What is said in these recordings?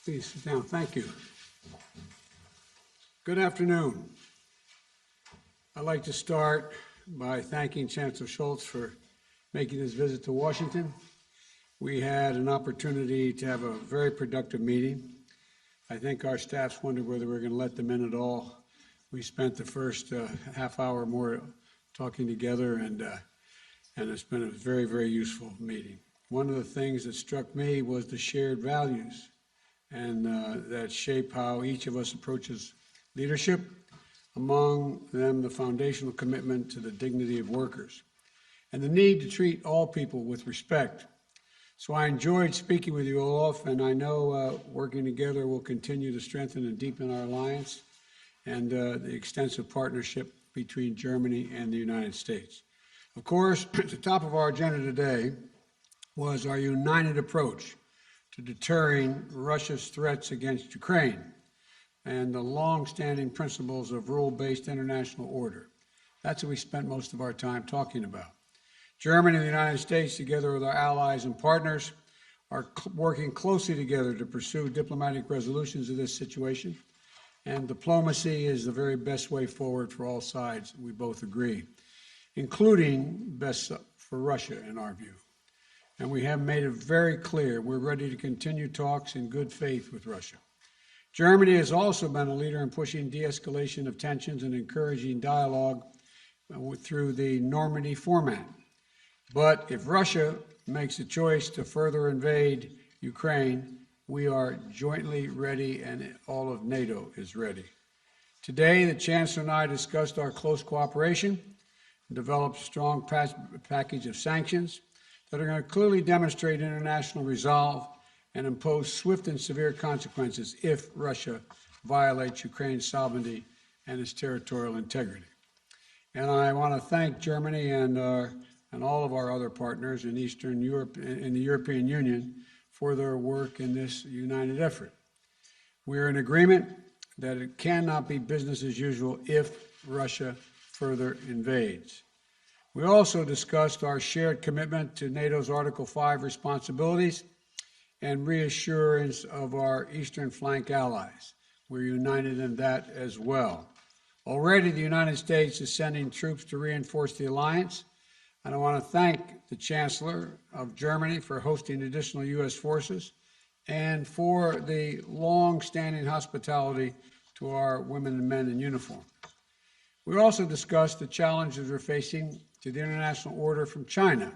Please sit down. Thank you. Good afternoon. I'd like to start by thanking Chancellor Scholz for making this visit to Washington. We had an opportunity to have a very productive meeting. I think our staffs wondered whether we were going to let them in at all. We spent the first half hour more talking together, and it's been a very, very useful meeting. One of the things that struck me was the shared values and that shape how each of us approaches leadership, among them the foundational commitment to the dignity of workers and the need to treat all people with respect. So I enjoyed speaking with you, Olaf, and I know working together will continue to strengthen and deepen our alliance and the extensive partnership between Germany and the United States. Of course, at the top of our agenda today was our united approach to deterring Russia's threats against Ukraine and the long-standing principles of rule-based international order. That's what we spent most of our time talking about. Germany and the United States, together with our allies and partners, are working closely together to pursue diplomatic resolutions of this situation, and diplomacy is the very best way forward for all sides, we both agree, including best for Russia, in our view. And we have made it very clear we're ready to continue talks in good faith with Russia. Germany has also been a leader in pushing de-escalation of tensions and encouraging dialogue through the Normandy format. But if Russia makes a choice to further invade Ukraine, we are jointly ready, and all of NATO is ready. Today, the Chancellor and I discussed our close cooperation and developed a strong package of sanctions that are going to clearly demonstrate international resolve and impose swift and severe consequences if Russia violates Ukraine's sovereignty and its territorial integrity. And I want to thank Germany and all of our other partners in Eastern Europe and the European Union for their work in this united effort. We are in agreement that it cannot be business as usual if Russia further invades. We also discussed our shared commitment to NATO's Article 5 responsibilities and reassurance of our Eastern flank allies. We're united in that as well. Already, the United States is sending troops to reinforce the alliance, and I want to thank the Chancellor of Germany for hosting additional U.S. forces and for the long-standing hospitality to our women and men in uniform. We also discussed the challenges we're facing to the international order from China,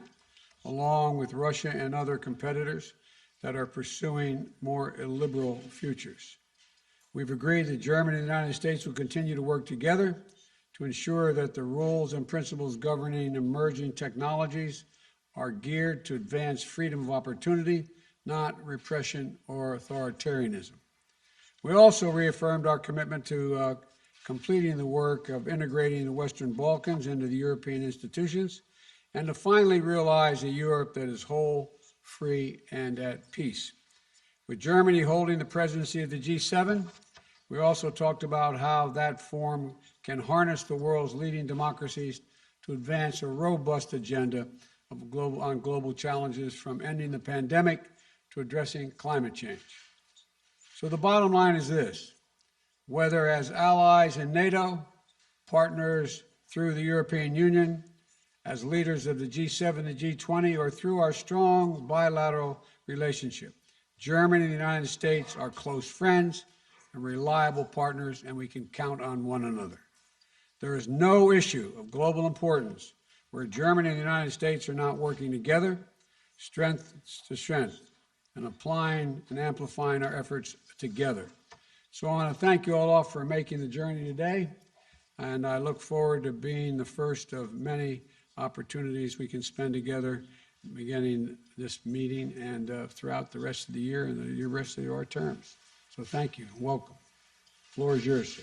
along with Russia and other competitors that are pursuing more illiberal futures. We've agreed that Germany and the United States will continue to work together to ensure that the rules and principles governing emerging technologies are geared to advance freedom of opportunity, not repression or authoritarianism. We also reaffirmed our commitment to completing the work of integrating the Western Balkans into the European institutions, and to finally realize a Europe that is whole, free, and at peace. With Germany holding the presidency of the G7, we also talked about how that forum can harness the world's leading democracies to advance a robust agenda on global challenges, from ending the pandemic to addressing climate change. So the bottom line is this: whether as allies in NATO, partners through the European Union, as leaders of the G7 and G20, or through our strong bilateral relationship, Germany and the United States are close friends and reliable partners, and we can count on one another. There is no issue of global importance where Germany and the United States are not working together, strength to strength, and applying and amplifying our efforts together. So I want to thank you, Olaf, for making the journey today, and I look forward to being the first of many opportunities we can spend together, beginning this meeting and throughout the rest of the year and the rest of our terms. So thank you. Welcome. The floor is yours, sir.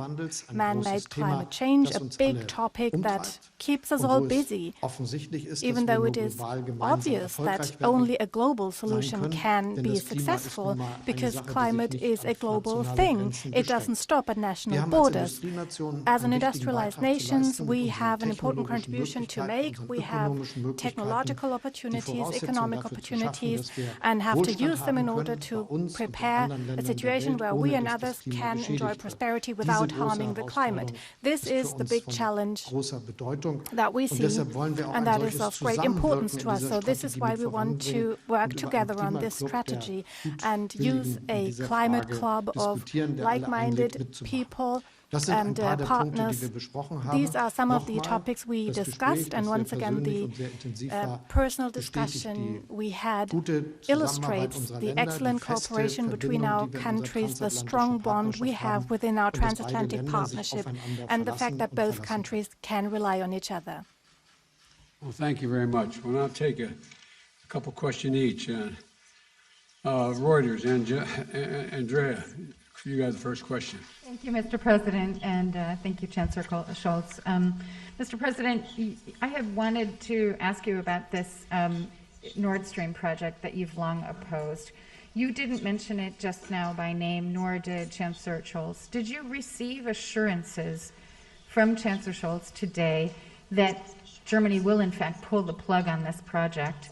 Klimawandels, ein man-made großes Thema, climate change, das a uns big alle topic that umtreibt. keeps us Und all wo es busy, offensichtlich ist, dass even wir though nur it is global gemeinsam obvious that erfolgreich werden only a global sein solution können, can denn be das Klima ist successful, nun mal eine because Sache, die sich climate nicht is a auf global nationale thing. Grenzen It doesn't beschränkt. stop at Wir national haben als borders. Industrienation As an einen wichtigen industrialized Beitrag zu nations, leisten, we mit unseren have an important technologischen contribution to Möglichkeiten, make. unseren We have ökonomischen Möglichkeiten, technological die opportunities, Voraussetzungen economic dafür zu schaffen, opportunities, dass wir and have to Wohlstand use them in haben order können, bei to uns und in prepare anderen a Ländern der situation Welt, where ohne we and dass das others Klima can enjoy beschädigt wird. prosperity Diese without große harming the climate. Herausforderung This ist für is the uns big von challenge challenge großer Bedeutung. that we Und see, deshalb wollen wir auch and ein that is solches of great importance Zusammenwirken to in us. dieser So this is Strategie why mit we want voranbringen to work und über together einen on this Klimaclub der strategy and use Gutwilligen in a dieser climate Frage club of diskutieren, der alle einlädt, like-minded mitzumachen. people Das sind ein and paar der Punkte, die partners. wir besprochen haben. These are some of the Nochmal, topics we das discussed, Gespräch, and das sehr once again, persönlich the und sehr intensiv war, personal bestätigt discussion die we had gute Zusammenarbeit illustrates unserer the Länder, die excellent feste cooperation between Verbindung, our die wir in unserer countries, the transatlantischen strong bond we Partnerschaft have haben within our und dass beide transatlantic Länder sich partnership, aufeinander and the fact verlassen that und both verlassen können. countries can rely on each other. Well, thank you very much. We'll now take a couple questions each. Reuters, Andrea, you got the first question. Thank you, Mr. President, and thank you, Chancellor Scholz. Mr. President, I have wanted to ask you about this Nord Stream project that you've long opposed. You didn't mention it just now by name, nor did Chancellor Scholz. Did you receive assurances from Chancellor Scholz today that Germany will, in fact, pull the plug on this project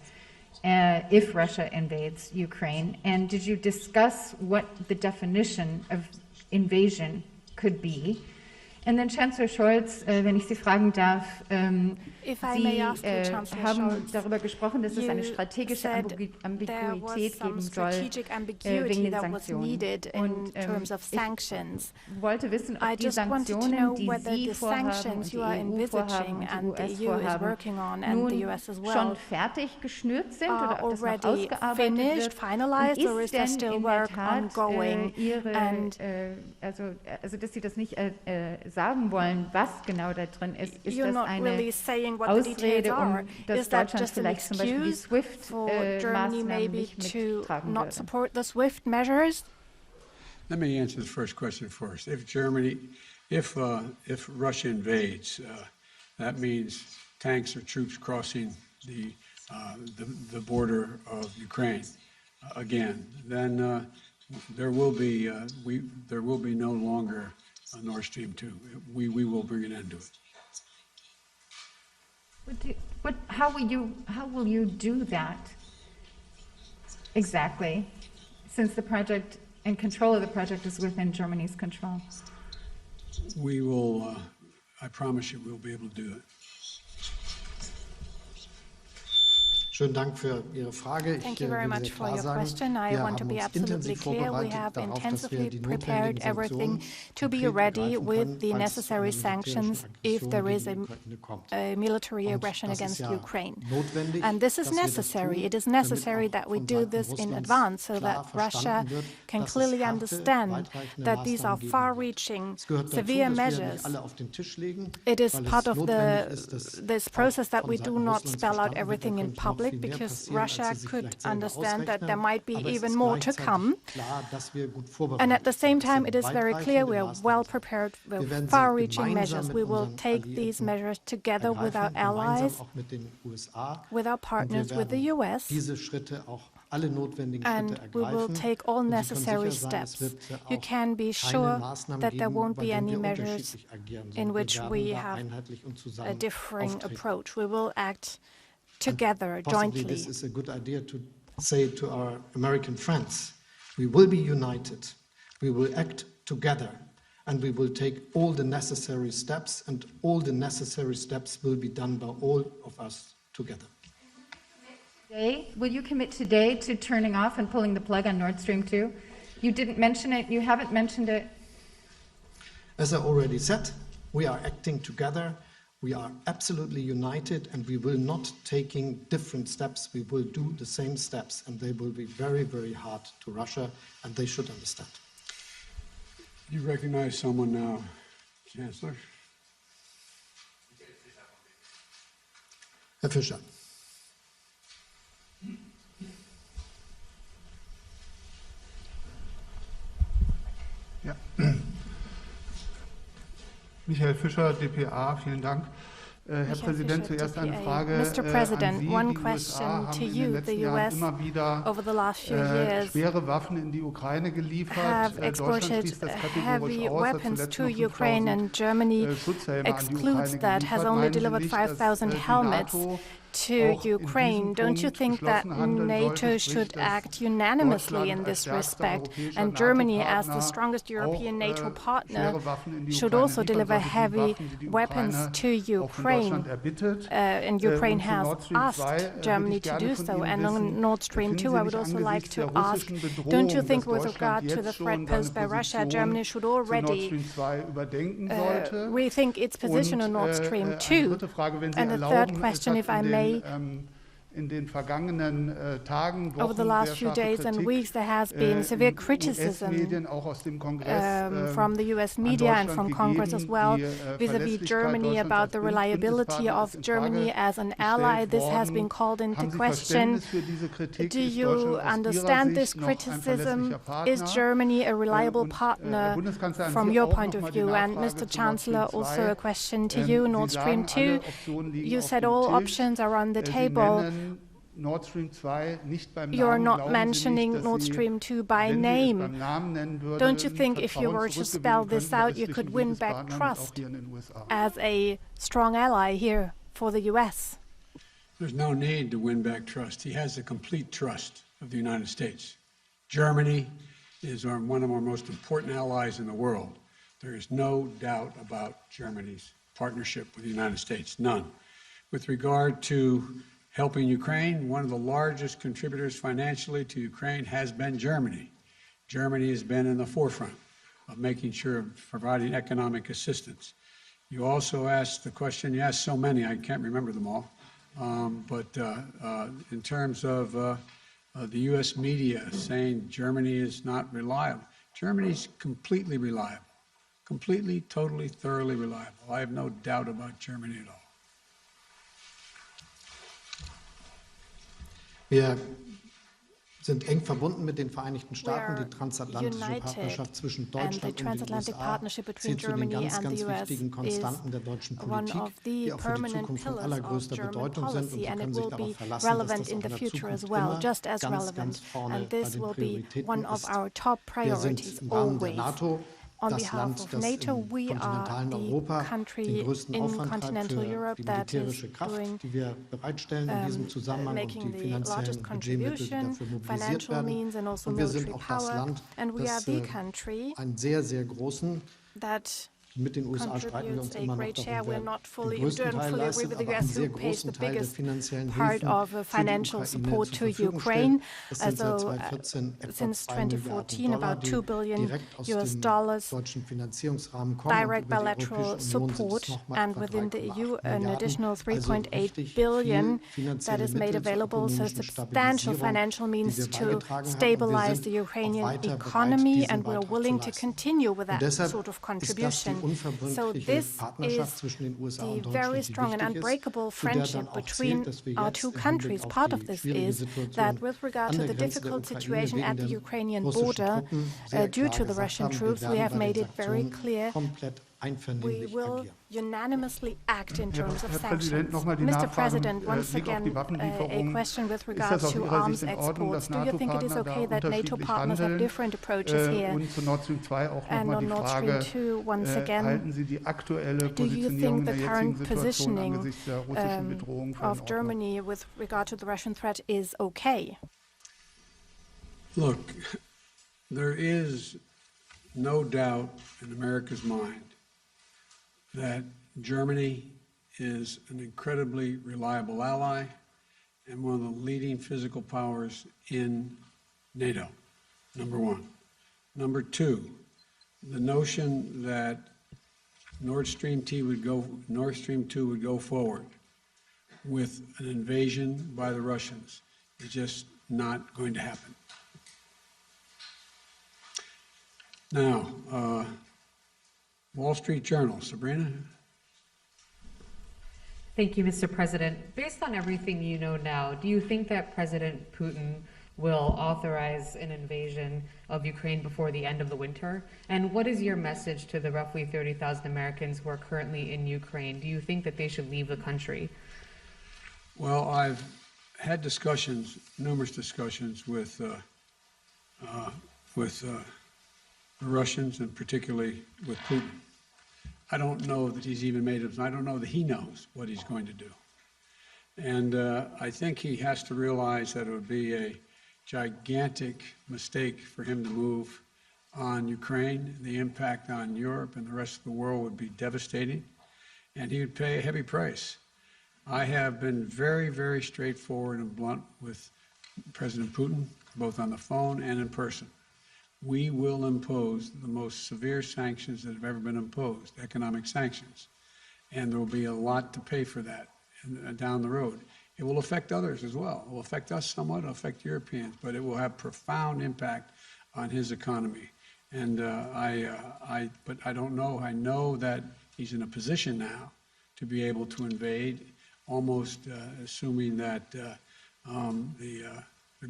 if Russia invades Ukraine? And did you discuss what the definition of invasion could be? And then Chancellor Scholz, wenn ich Sie fragen darf, If I may Sie ask you, Chancellor haben Scholz, darüber gesprochen, dass es eine you strategische said there was Ambiguität some geben soll strategic wegen ambiguity den that was Sanktionen. needed in Und terms of sanctions. ich wollte wissen, I ob die just wanted to Sanktionen, know die whether Sie the vorhaben sanctions und you die are EU vorhaben envisaging und and die the US EU is vorhaben, working on and nun the US as schon well fertig geschnürt sind are oder ob das noch already ausgearbeitet finished, wird. finalized, or Und is there ist still denn in work der Tat ongoing? And also dass Sie das nicht sagen wollen, was genau da drin ist you're das not eine really saying what the details Ausrede, are. dass Is that Deutschland just an vielleicht zum Beispiel die excuse for Germany SWIFT-Maßnahmen maybe nicht to mittragen not würde? support the SWIFT measures? Let me answer the first question first. If Russia invades, that means tanks or troops crossing the border of Ukraine again. Then there will be no longer a Nord Stream 2. We will bring an end to it. How will you do that exactly, since the project and control of the project is within Germany's control? We will, I promise you, we'll be able to do it. Schönen Dank für Ihre Frage. Thank Ich you very will much sehr for klar your sagen, question. I wir want to haben be uns absolutely intensiv clear. We vorbereitet have darauf, dass wir intensively die prepared notwendigen everything Sanktionen to be konkret ready ergreifen with können, the falls necessary es zu einer sanctions militärischen if Aggression there is gegen die Ukraine kommt. a military Und aggression das ist against ja Ukraine. notwendig, And this is dass wir das necessary. tun, It is damit necessary auch that we von do Seiten this in Russlands advance so klar that Russia verstanden wird, can dass es clearly harte, understand weitreichende that these are Maßnahmen geben wird. far-reaching, Es gehört dazu, severe dass wir measures. nicht alle auf den Tisch legen, It is weil part es of notwendig ist, dass this auch process that von we Seiten do not Russlands spell out verstanden wird, everything da in könnte noch public viel mehr because passieren, als Russia Sie sich could vielleicht selber understand that there ausrechnen. might be Aber es even ist more to gleichzeitig come. klar, dass wir gut vorbereitet And at the same sind. Das time, sind it is very clear we are weitreichende well Maßnahmen. prepared Wir with werden sie far-reaching gemeinsam measures. mit We will unseren take these Alliierten measures together with our ergreifen, gemeinsam allies, auch mit den USA. with our Und wir partners, with the werden US, diese Schritte auch alle notwendigen and Schritte we will ergreifen. take all Und Sie können necessary sicher sein, es steps. wird You auch can be keine sure Maßnahmen that there geben, won't bei be denen any wir measures unterschiedlich agieren, in sondern which wir we werden da have einheitlich und a zusammen differing auftreten. approach. We will act together, Possibly jointly. this is a good idea to say to our American friends, we will be united, we will act together, and we will take all the necessary steps, and all the necessary steps will be done by all of us together. Will you commit today to turning off and pulling the plug on Nord Stream 2? You didn't mention it, you haven't mentioned it. As I already said, we are acting together, we are absolutely united, and we will not taking different steps, we will do the same steps, and they will be very, very hard to Russia, and they should understand. You recognize someone now, Chancellor? Herr Fischer. Ja. Michael Fischer, dpa, vielen Dank. Herr Michael Präsident, Fischer, zuerst eine DPA. Frage Mr. President, an Sie. one Die question USA to haben in you. den The letzten Jahren US, immer wieder over the last few years, schwere Waffen in die Ukraine geliefert. have Deutschland exported schließt das kategorisch heavy aus, hat weapons zuletzt to nur Ukraine, 5.000 and Germany Schutzhelme an die excludes Ukraine that, has geliefert. only Meinen Sie delivered nicht, dass 5,000 die helmets. NATO to auch in Ukraine. diesem Don't you Punkt think that geschlossen handeln NATO sollte, should sprich, dass act unanimously Deutschland in als this stärkster respect? europäischer And Germany, as the NATO-Partner strongest European auch, NATO partner, schwere Waffen in die should Ukraine also liefern deliver sollte, die heavy Waffen, die die weapons Ukraine to auch von Deutschland Ukraine. erbittet. And Ukraine Und zu has Nord Stream 2 asked würde Germany ich to gerne do von so. Ihnen And on wissen, Nord Stream finden 2, Sie I nicht would also like angesichts to der ask, russischen don't you Bedrohung, think dass with Deutschland regard to the jetzt threat schon seine posed by Russia, Position Germany should zu Nord already Stream 2 überdenken sollte? rethink its position on Nord Stream Eine 2? dritte Frage, wenn Sie And the third erlauben, es question, hat if I may, in den vergangenen Tagen, over the Wochen last sehr few scharfe days and Kritik weeks, there has been severe in criticism US-Medien, auch aus dem Kongress, from the US an media and Deutschland from Congress as gegeben. well Die vis-à-vis Verlässlichkeit Germany Deutschlands about als the reliability Bündnispartner of ist in Germany Frage as an ally. gestellt This has worden. been called into Haben Sie question. Verständnis für diese Kritik? Do Ist you Deutschland aus understand Ihrer this Sicht noch ein criticism? verlässlicher Partner? Is Germany a reliable Und, Herr partner Bundeskanzler, an from Sie your auch point noch of mal die view? And Nachfrage Mr. zu Nord Stream Chancellor, also 2. a question to you, Nord Sie Stream sagen, alle 2. Optionen liegen You auf said dem all Tisch. options are on the Sie table. nennen Nord Stream 2 nicht beim You're Namen. not Glauben Sie mentioning nicht, dass Nord Sie, Stream 2 by wenn Sie es name. beim Namen nennen würden, Don't you think if you Vertrauen were to zurückgewinnen spell this könnten bei out, you could östlichen win back Bündnispartnern und auch trust hier in den USA? as a strong ally here for the US? There's no need to win back trust. He has the complete trust of the United States. Germany is one of our most important allies in the world. There is no doubt about Germany's partnership with the United States, none. With regard to helping Ukraine, one of the largest contributors financially to Ukraine has been Germany. Germany has been in the forefront of making sure of providing economic assistance. You also asked the question, you asked so many, I can't remember them all, but in terms of the U.S. media saying Germany is not reliable, Germany's completely reliable, completely, totally, thoroughly reliable. I have no doubt about Germany at all. Wir sind eng verbunden mit den Vereinigten Staaten. We are Die transatlantische united, Partnerschaft zwischen and the Deutschland und den transatlantic USA partnership between zählt zu den Germany ganz, and ganz the US wichtigen Konstanten der deutschen one Politik, of the die auch für die permanent Zukunft von pillars allergrößter of German Bedeutung sind. Und policy, Sie and können it sich will darauf be verlassen, dass relevant das in auch the in der future as Zukunft well, immer just as ganz, relevant. ganz vorne And bei this den will be Prioritäten one of ist. our top Wir sind priorities im Rahmen der always. NATO On das behalf Land, of das NATO, im we are kontinentalen the Europa den country größten in Aufwand treibt continental für Europe die that is militärische Kraft, doing die wir bereitstellen in diesem Zusammenhang und making die the largest finanziellen Budgetmittel, die contribution, dafür mobilisiert financial werden. means and also Und wir sind military auch das power. Land, And we are das the country einen sehr, sehr großen, that mit den USA streiten wir uns contributes a immer noch great share. darum, We're wer not den fully, größten don't Teil fully agree leistet, with the aber einen US, sehr who pays großen the Teil der biggest finanziellen part Hilfen of für die financial Ukraine support zur to Verfügung Ukraine. stellt. Es sind seit Also 2014 etwa since 2 Milliarden 2014, Dollar, about die 2 billion direkt aus US dem dollars deutschen Finanzierungsrahmen kommen. direct Und über die bilateral Europäische Union sind es support, nochmal and etwa within the 3,8 EU, an Milliarden. additional Also 3.8 richtig billion viel that finanzielle is made Mittel zur available, so ökonomischen substantial Stabilisierung, financial die means wir to beigetragen haben. Und wir stabilize sind the auch Ukrainian weiter bereit, economy, diesen and we are Beitrag willing zu to leisten. continue with Und that deshalb sort of ist das die contribution. So unverbindliche this Partnerschaft is zwischen den USA the und very Deutschland, die strong and wichtig ist, unbreakable zu der friendship dann auch between zählt, dass wir our jetzt two im Hinblick countries. auf Part die of this schwierige is Situation that with regard an to der the Grenze der difficult Ukraine situation wegen at the der Ukrainian russischen border Truppen sehr due klar to the gesagt Russian haben, troops, wir we werden have bei den made it very Sanktionen clear komplett we einvernehmlich will agieren. unanimously act in terms of Herr Präsident, sanctions. nochmal die Mr. Nachfrage President, mit once Blick auf die again, a Waffenlieferungen. question with Ist regard das aus to Ihrer arms Sicht in Ordnung, dass exports. Do you think it is NATO-Partner okay da that NATO unterschiedlich partners have handeln? different approaches here? Und zu Nord Stream 2 auch And nochmal on die Nord Frage, Stream 2, once again, halten Sie die aktuelle do you Positionierung in think der the jetzigen current Situation positioning angesichts der russischen Bedrohung für in of Ordnung? Germany with regard to the Russian threat is okay? Look, there is no doubt in America's mind that Germany is an incredibly reliable ally and one of the leading physical powers in NATO, number one. Number two, the notion that Nord Stream 2 would go forward with an invasion by the Russians is just not going to happen. Now, Wall Street Journal, Sabrina? Thank you, Mr. President. Based on everything you know now, do you think that President Putin will authorize an invasion of Ukraine before the end of the winter? And what is your message to the roughly 30,000 Americans who are currently in Ukraine? Do you think that they should leave the country? Well, I've had discussions, numerous discussions with the Russians and particularly with Putin. I don't know that he's even made it. I don't know that he knows what he's going to do. And I think he has to realize that it would be a gigantic mistake for him to move on Ukraine. The impact on Europe and the rest of the world would be devastating, and he would pay a heavy price. I have been very, very straightforward and blunt with President Putin, both on the phone and in person. We will impose the most severe sanctions that have ever been imposed, economic sanctions, and there will be a lot to pay for that down the road. It will affect others as well. It will affect us somewhat, it will affect Europeans, but it will have profound impact on his economy. And but I don't know. I know that he's in a position now to be able to invade, almost assuming that the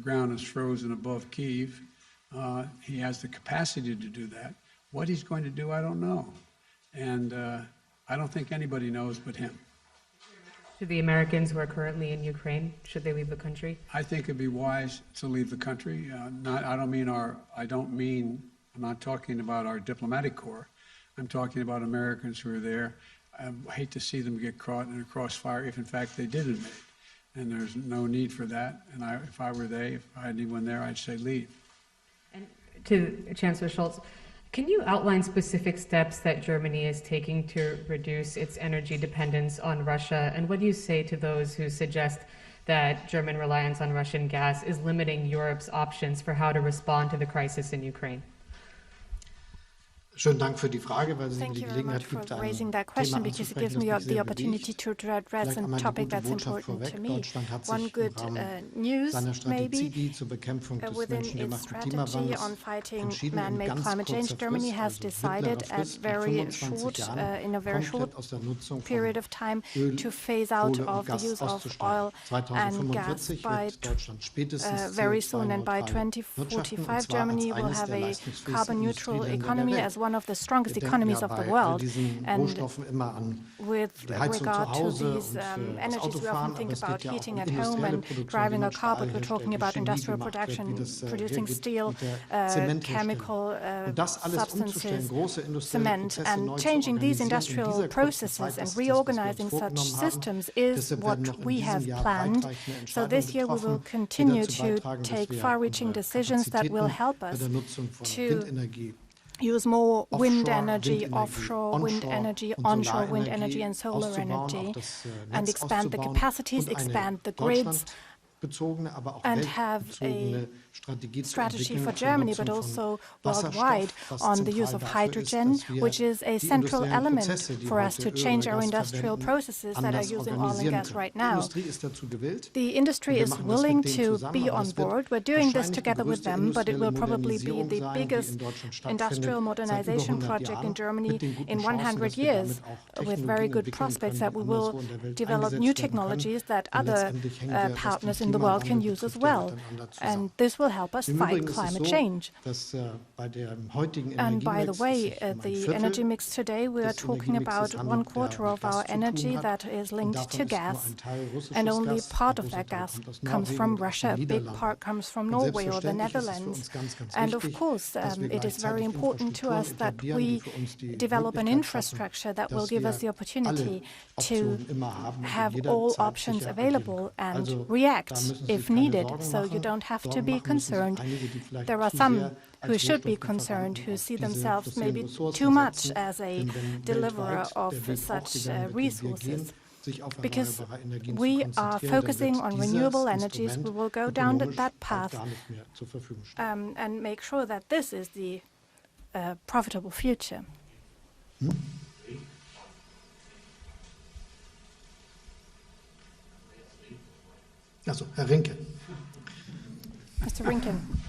ground is frozen above Kyiv. He has the capacity to do that. What he's going to do, I don't know. And I don't think anybody knows but him. To the Americans who are currently in Ukraine, should they leave the country? I think it'd be wise to leave the country. I'm not talking about our diplomatic corps. I'm talking about Americans who are there. I hate to see them get caught in a crossfire if in fact they did invade. And there's no need for that. And if I had anyone there, I'd say leave. And to Chancellor Scholz, can you outline specific steps that Germany is taking to reduce its energy dependence on Russia? And what do you say to those who suggest that German reliance on Russian gas is limiting Europe's options for how to respond to the crisis in Ukraine? Schönen Dank für die Frage, weil sie mir Thank die you very Gelegenheit much for gibt, ein raising that Thema question, because it gives anzusprechen, me das mich the sehr opportunity bewegt. to address Vielleicht a einmal die topic gute that's Botschaft important to vorweg. me. Deutschland hat One sich good im Rahmen news, seiner maybe, Strategie zur Bekämpfung des within its menschengemachten strategy Klimawandels on fighting entschieden, in man-made ganz climate change, kurzer Germany Frist, has also decided mittlerer at Frist, nach very 25 short, Jahren in a very short komplett aus der Nutzung von period of time Öl, to phase out Kohle und of the Gas use of auszusteigen. oil and gas 2045 by wird Deutschland spätestens very soon, and by CO2-neutral wirtschaften, und 2045 zwar Germany als will eines have der a leistungsfähigsten carbon-neutral Industrieländer economy der as Welt. one of the strongest Wir denken economies ja of the bei all world. diesen And Rohstoffen immer an with die Heizung zu regard to Hause these und das energies, we Autofahren, often aber think es about geht ja auch heating um at home industrielle and Produktion, wie driving a man car, Stahl but we're talking herstellt, about wie Chemie industrial gemacht wird, production, wie das producing hergeht steel, mit der Zementherstellung. chemical Und das alles umzustellen, substances, große industrielle cement, Prozesse neu and zu changing these organisieren in industrial dieser kurzen processes Zeit, and das ist das, was wir reorganizing uns such vorgenommen haben. systems is Deshalb what werden noch in we diesem have Jahr planned. weitreichende So Entscheidungen this year we will getroffen, die continue dazu to beitragen, dass take wir far-reaching unsere decisions that will Kapazitäten help bei us der Nutzung von to Windenergie, use more wind Offshore energy, Windenergie, offshore wind onshore energy, und onshore wind Solarenergie energy and solar auszubauen, auch energy, das and Netz expand the auszubauen capacities, und eine expand the grids, deutschlandbezogene, aber auch and have weltbezogene Strategie zu strategy entwickeln for für die Germany, Nutzung but von also Wasserstoff, worldwide was on the use zentral of dafür hydrogen, ist, dass wir which is a die central industriellen element Prozesse, die for us heute to Öl change oder our Gas industrial verwenden, processes that are anders using oil and organisieren gas können. right Die now. Industrie ist dazu gewillt. The industry Wir is machen das willing mit denen to zusammen, be aber on es wird board. We're doing this wahrscheinlich die together with größte them, but it will industrielle probably be Modernisierung the sein, die biggest in Deutschland stattfindet industrial seit über modernization 100 project Jahren, in Germany mit den guten in Chancen, 100 dass wir years, damit auch with very Technologien good entwickeln prospects können, that die we will anderswo in der Welt develop eingesetzt new werden können. technologies that Denn other letztendlich hängen wir, was partners den in the world can Klimawandel use as betrifft, ja well. miteinander zusammen. And this will help us Im fight Übrigen ist es climate so, change. dass bei dem heutigen And by the Energiemix way, sich ein the Viertel energy mix today, we are des talking Energiemixes about handelt, 1/4 der of mit Gas our zu tun energy hat. that is Und linked davon to ist nur gas, ein Teil russisches and only Gas, part ein of großer that Teil gas kommt aus comes Norwegen from oder aus Russia, den a big Niederlanden. part comes from Und Norway or the selbstverständlich ist es für Netherlands. uns ganz And of wichtig, course, dass wir it is very gleichzeitig important to us that etablieren, we die für uns die develop an Möglichkeit infrastructure that schaffen, will dass give wir us the opportunity alle to Optionen immer haben und have in all jeder Zeit options sicher available agieren. and Also, da react müssen Sie if keine needed, Sorgen so you machen. don't have to Sorgen be machen müssen sich concerned. einige, die vielleicht There are zu some sehr who als should be Rohstofflieferanten concerned, who auf see diese themselves fossilen maybe Ressourcen too much setzen. as a Denn wenn deliverer weltweit of der Weg such aufgegangen wird, den wir gehen, resources. sich auf Because erneuerbare Energien zu we are konzentrieren, dann focusing wird on dieses renewable energies, Instrument we will go down ökonomisch that bald path gar nicht mehr zur Verfügung stehen. and make sure that this is the profitable future. Also, Herr Rinke. Mr. Rinken.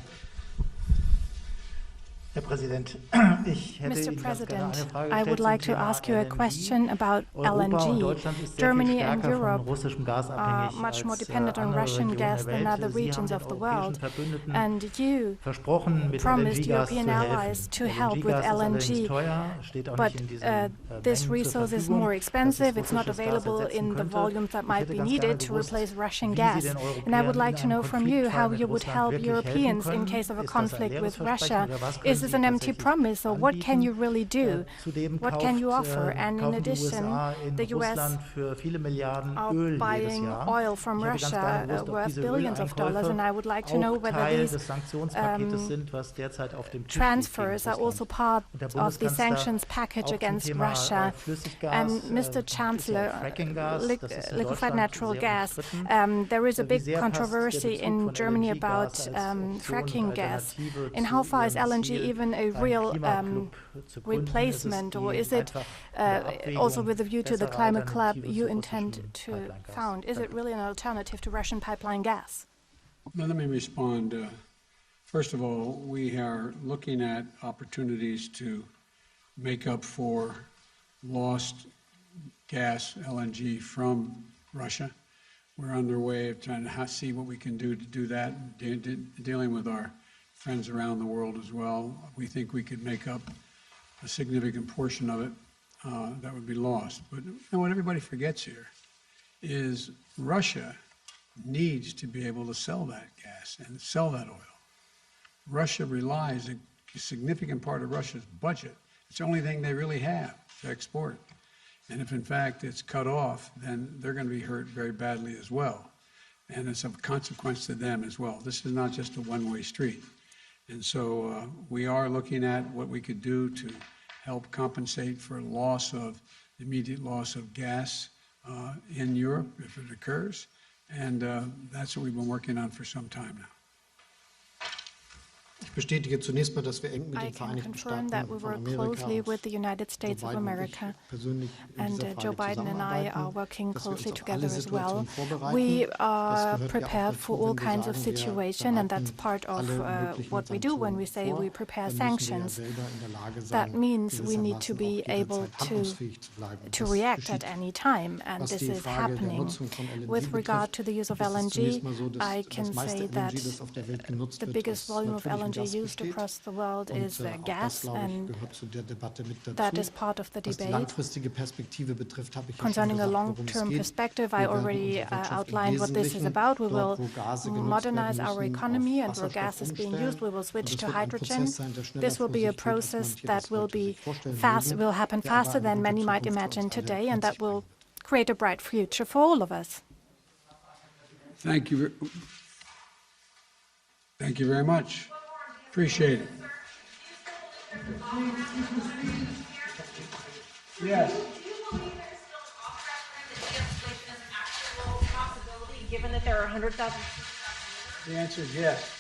Herr Präsident, ich hätte Mr. Ihnen ganz gerne President, eine Frage I gestellt would zum like to Thema ask you a LNG. question about Europa und LNG. Deutschland ist sehr viel Germany and stärker von Europe russischem Gas are abhängig much more als dependent on andere Russian Regionen gas der than Welt. other Sie haben regions den of the europäischen world. Verbündeten And you versprochen, mit promised LNG-Gas zu European allies helfen. to help with LNG-Gas ist allerdings LNG, teuer, steht auch but nicht in diesen this Mengen zur resource is Verfügung, more dass es expensive. It's not russisches Gas available ersetzen in the könnte. volumes that Ich might hätte be ganz gerne needed to gewusst, replace Russian wie gas. Sie den And I would Europäern like to in know einem from you Konfliktfall how mit you would Russland help wirklich helfen Europeans in können. case of a Ist das ein conflict leeres with Versprechen Russia. oder was können Is this is an empty promise, or what can you really do? Zudem What can you offer? And in kaufen die addition, USA in the US Russland für viele Milliarden are Öl jedes buying Jahr. oil from Ich hätte ganz Russia gerne gewusst, ob worth diese billions of dollars, and I would like to know auch whether Teil these des Sanktionspaketes sind, was derzeit auf dem Tisch liegt transfers gegen are also Russland. part Und der of the Bundeskanzler sanctions package auch zum against Thema, Russia. Flüssiggas, And Mr. ist ja Chancellor, Frackinggas, das ist in liquefied Deutschland natural sehr gas, umstritten. there is a Wie big sehr passt der controversy Bezug in von Germany LNG-Gas about als Option und fracking gas. Alternative And zu how far is Ihrem LNG Ziel, even a einen real Klimaclub zu gründen? replacement, or is it einfach also with a view to the bessere climate club Alternative you zu intend russischem to Pipeline-Gas? found? Is it really an alternative to Russian pipeline gas? Now, let me respond. First of all, we are looking at opportunities to make up for lost gas, LNG, from Russia. We're underway of trying to see what we can do to do that, dealing with our friends around the world as well. We think we could make up a significant portion of it that would be lost. But you know, what everybody forgets here is Russia needs to be able to sell that gas and sell that oil. Russia relies, a significant part of Russia's budget, it's the only thing they really have to export. And if in fact it's cut off, then they're going to be hurt very badly as well. And it's a consequence to them as well. This is not just a one-way street. And so we are looking at what we could do to help compensate for immediate loss of gas in Europe if it occurs. And that's what we've been working on for some time now. Ich bestätige zunächst mal, dass wir eng mit I den can Vereinigten confirm Staaten that we von work Amerika closely und with the United States of Joe Biden und America, ich persönlich in and dieser Joe Frage Biden and I are zusammenarbeiten, working dass wir uns closely auf together alle as well. Situationen vorbereiten. We Das are gehört ja auch prepared dazu, for all wenn wir kinds of sagen, wir situation, and that's bereiten part of alle möglichen what we do when we say Sanktionen we prepare vor, dann müssen wir ja sanctions. selber in der Lage That sein, means we need to gewissermaßen be auch able jederzeit handlungsfähig zu bleiben. to Das react at geschieht. any time, and Was this die is Frage der happening. Nutzung von LNG With regard betrifft, to the use of ist es LNG, zunächst mal so, dass I das can meiste say LNG, that das auf der Welt genutzt the wird, biggest aus volume of natürlichem LNG Gas used besteht. across the world Und is auch das, gas, glaube ich, and gehört zu der Debatte mit dazu. that is part of the Was die debate. langfristige Perspektive betrifft, habe ich ja schon Concerning a gesagt, worum es long-term geht. perspective, I Wir werden already unsere Wirtschaft im outlined what this is Wesentlichen about. We will dort, wo Gase genutzt modernize werden our müssen, economy, auf and where gas is being umstellen. used, we will switch Und to das wird ein hydrogen. Prozess sein, der schneller This will vor be a sich geht, als process manche that das will heute be sich vorstellen fast, mögen. will happen Der aber faster eine than gute many might Zukunft für imagine uns alle today, mit and that sich will bringt. create a bright future for all of us. Thank you. Thank you very much. Appreciate it. Yes. Given that there are 100,000 The answer is yes.